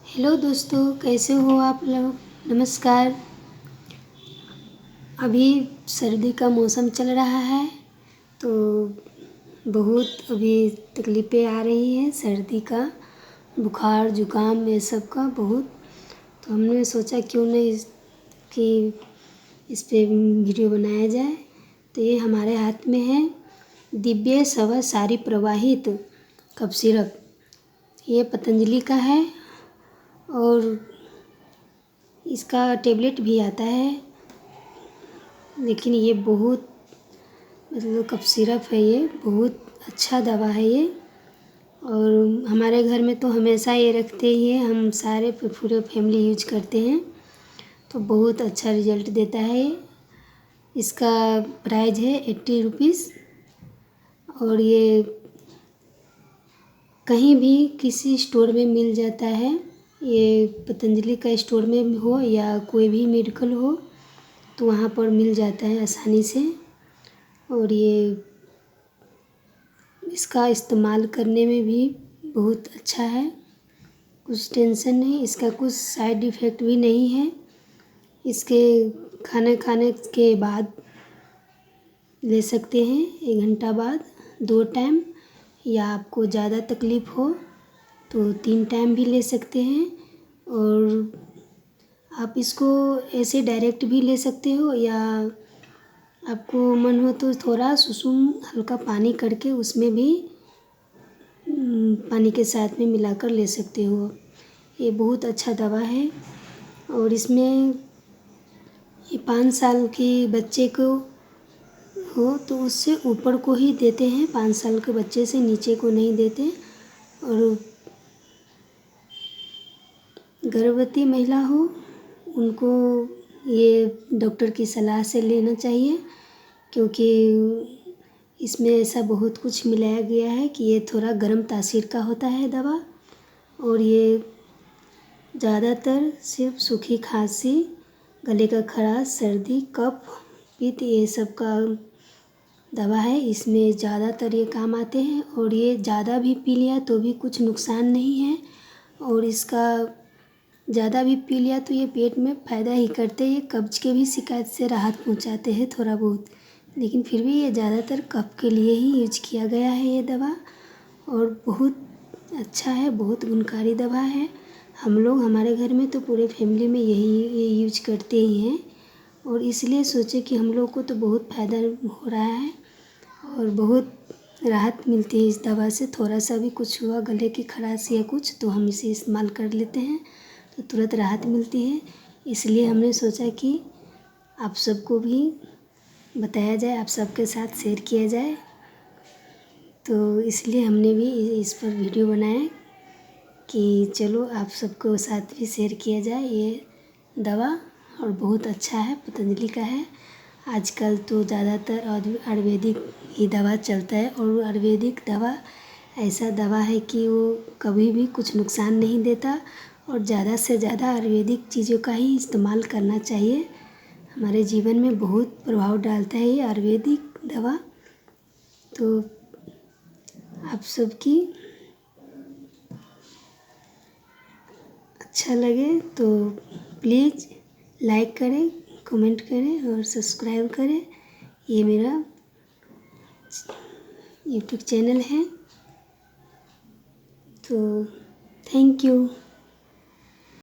Hello दोस्तों, कैसे हो आप लोग। नमस्कार। अभी सर्दी का मौसम चल रहा है तो बहुत अभी तकलीफ़ें आ रही हैं सर्दी का, बुखार जुकाम ये सब का बहुत। तो हमने सोचा क्यों नहीं कि इस पे वीडियो बनाया जाए। तो ये हमारे हाथ में है दिव्य सवा सारी प्रवाहित कफ सिरप। ये पतंजलि का है और इसका टेबलेट भी आता है, लेकिन ये बहुत मतलब कफ सिरप है, ये बहुत अच्छा दवा है ये। और हमारे घर में तो हमेशा ये रखते ही है, हम सारे पूरे फैमिली यूज करते हैं तो बहुत अच्छा रिजल्ट देता है ये। इसका प्राइस है 80 रुपीज़ और ये कहीं भी किसी स्टोर में मिल जाता है। ये पतंजलि का स्टोर में हो या कोई भी मेडिकल हो तो वहाँ पर मिल जाता है आसानी से। और ये इसका इस्तेमाल करने में भी बहुत अच्छा है, कुछ टेंशन नहीं, इसका कुछ साइड इफ़ेक्ट भी नहीं है। इसके खाने के बाद ले सकते हैं, 1 घंटा बाद 2 टाइम, या आपको ज़्यादा तकलीफ़ हो तो 3 टाइम भी ले सकते हैं। और आप इसको ऐसे डायरेक्ट भी ले सकते हो या आपको मन हो तो थोड़ा सुसुम हल्का पानी करके उसमें भी पानी के साथ में मिलाकर ले सकते हो। ये बहुत अच्छा दवा है और इसमें ये 5 साल के बच्चे को हो तो उससे ऊपर को ही देते हैं, 5 साल के बच्चे से नीचे को नहीं देते। और गर्भवती महिला हो उनको ये डॉक्टर की सलाह से लेना चाहिए, क्योंकि इसमें ऐसा बहुत कुछ मिलाया गया है कि ये थोड़ा गर्म तासीर का होता है दवा। और ये ज़्यादातर सिर्फ सूखी खांसी, गले का खराश, सर्दी, कफ, पित्त ये सब का दवा है। इसमें ज़्यादातर ये काम आते हैं और ये ज़्यादा भी पी लिया तो भी कुछ नुकसान नहीं है। और इसका ज़्यादा भी पी लिया तो ये पेट में फ़ायदा ही करते हैं, ये कब्ज़ के भी शिकायत से राहत पहुंचाते हैं थोड़ा बहुत। लेकिन फिर भी ये ज़्यादातर कफ के लिए ही यूज किया गया है ये दवा, और बहुत अच्छा है, बहुत गुणकारी दवा है। हम लोग हमारे घर में तो पूरे फैमिली में ये यूज करते ही हैं और इसलिए सोचे कि हम लोग को तो बहुत फ़ायदा हो रहा है और बहुत राहत मिलती है इस दवा से। थोड़ा सा भी कुछ हुआ, गले की खराश या कुछ, तो हम इसे इस्तेमाल कर लेते हैं तो तुरंत राहत मिलती है। इसलिए हमने सोचा कि आप सबको भी बताया जाए, आप सबके साथ शेयर किया जाए, तो इसलिए हमने भी इस पर वीडियो बनाया कि चलो आप सबको साथ भी शेयर किया जाए ये दवा। और बहुत अच्छा है, पतंजलि का है। आजकल तो ज़्यादातर आयुर्वेदिक ही दवा चलता है और आयुर्वेदिक दवा ऐसा दवा है कि वो कभी भी कुछ नुकसान नहीं देता और ज़्यादा से ज़्यादा आयुर्वेदिक चीज़ों का ही इस्तेमाल करना चाहिए। हमारे जीवन में बहुत प्रभाव डालता है ये आयुर्वेदिक दवा। तो आप सबकी अच्छा लगे तो प्लीज़ लाइक करें, कमेंट करें और सब्सक्राइब करें। ये मेरा यूट्यूब चैनल है, तो थैंक यू।